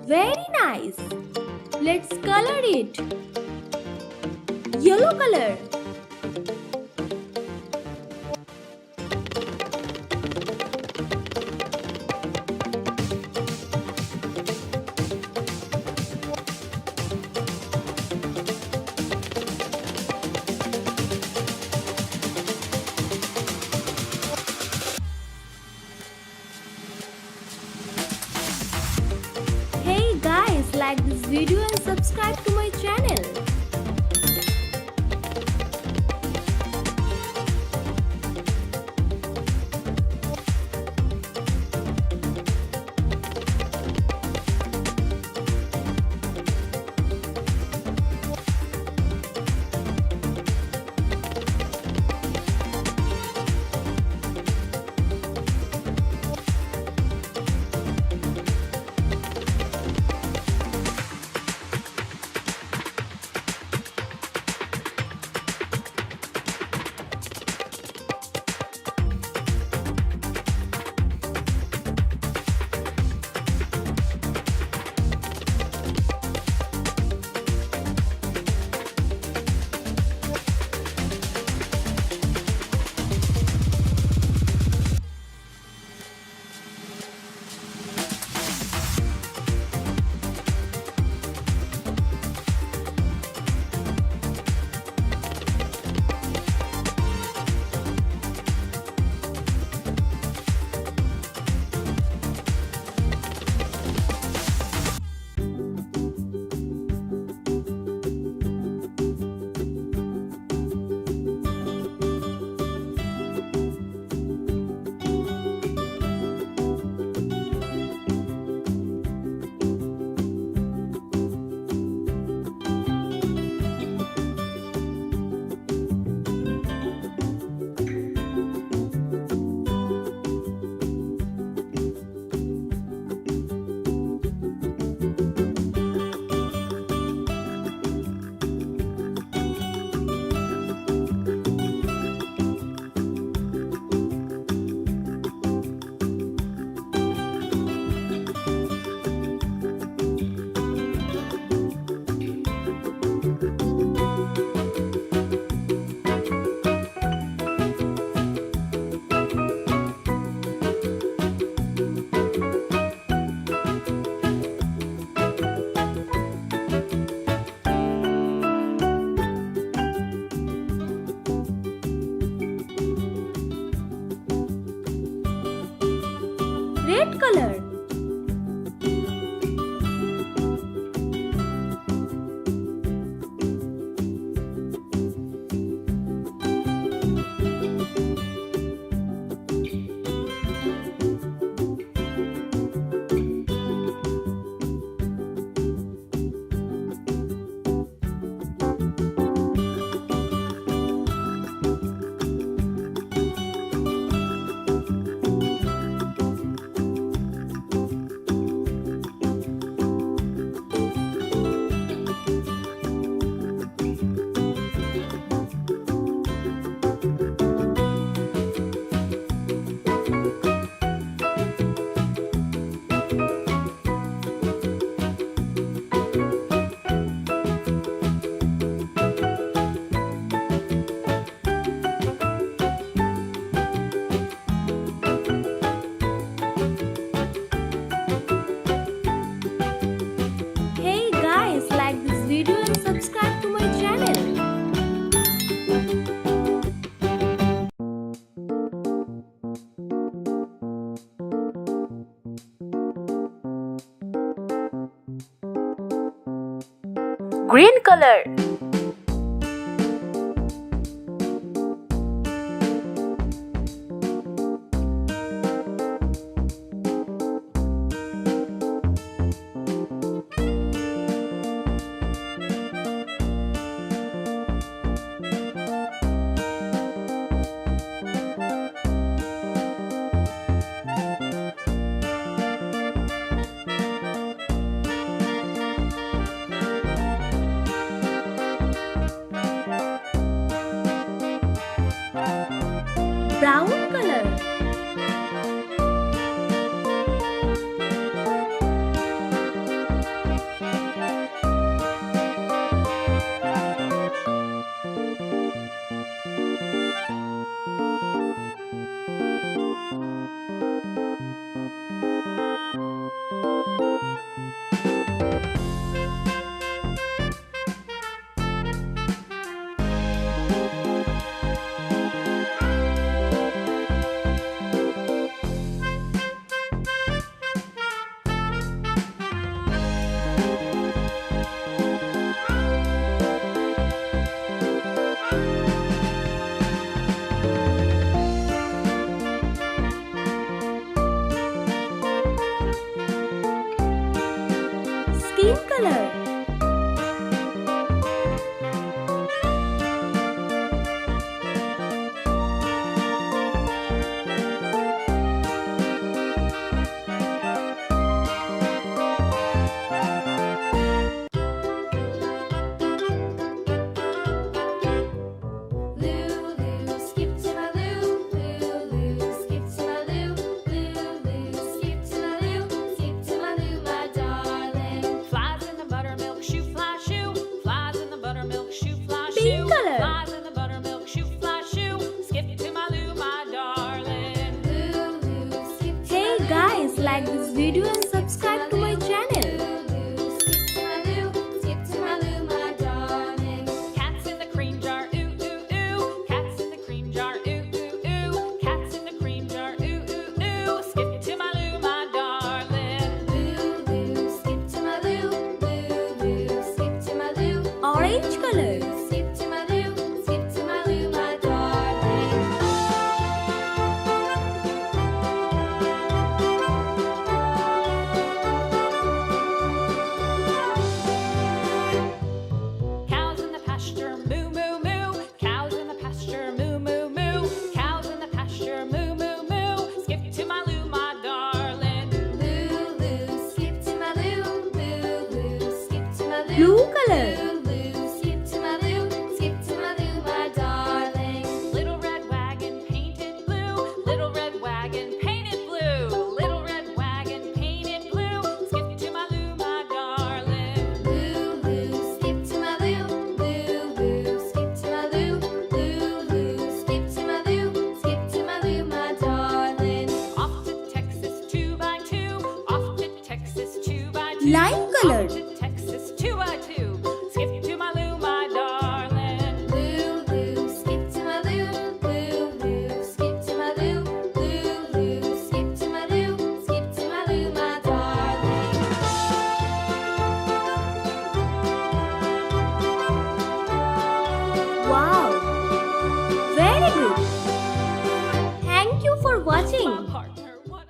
Very nice. Let's color it. Yellow color. Hey guys, like this video and subscribe to my channel. Red color. Hey guys, like this video and subscribe to my channel. Green color. Brown color. green color. Pink color. Flies in the buttermilk shoe, fly shoe. Skip to my Lou, my darling. Hey guys, like this video and subscribe to my channel. Cats in the cream jar, ooh ooh ooh. Cats in the cream jar, ooh ooh ooh. Cats in the cream jar, ooh ooh ooh. Skip to my Lou, my darling. Orange color. Cows in the pasture, moo moo moo. Cows in the pasture, moo moo moo. Cows in the pasture, moo moo moo. Skip to my Lou, my darling. Blue color. Little red wagon painted blue. Little red wagon painted blue. Little red wagon painted blue. Skip to my Lou, my darling. Off to Texas 2x2. Off to Texas 2x2. Lime color. Off to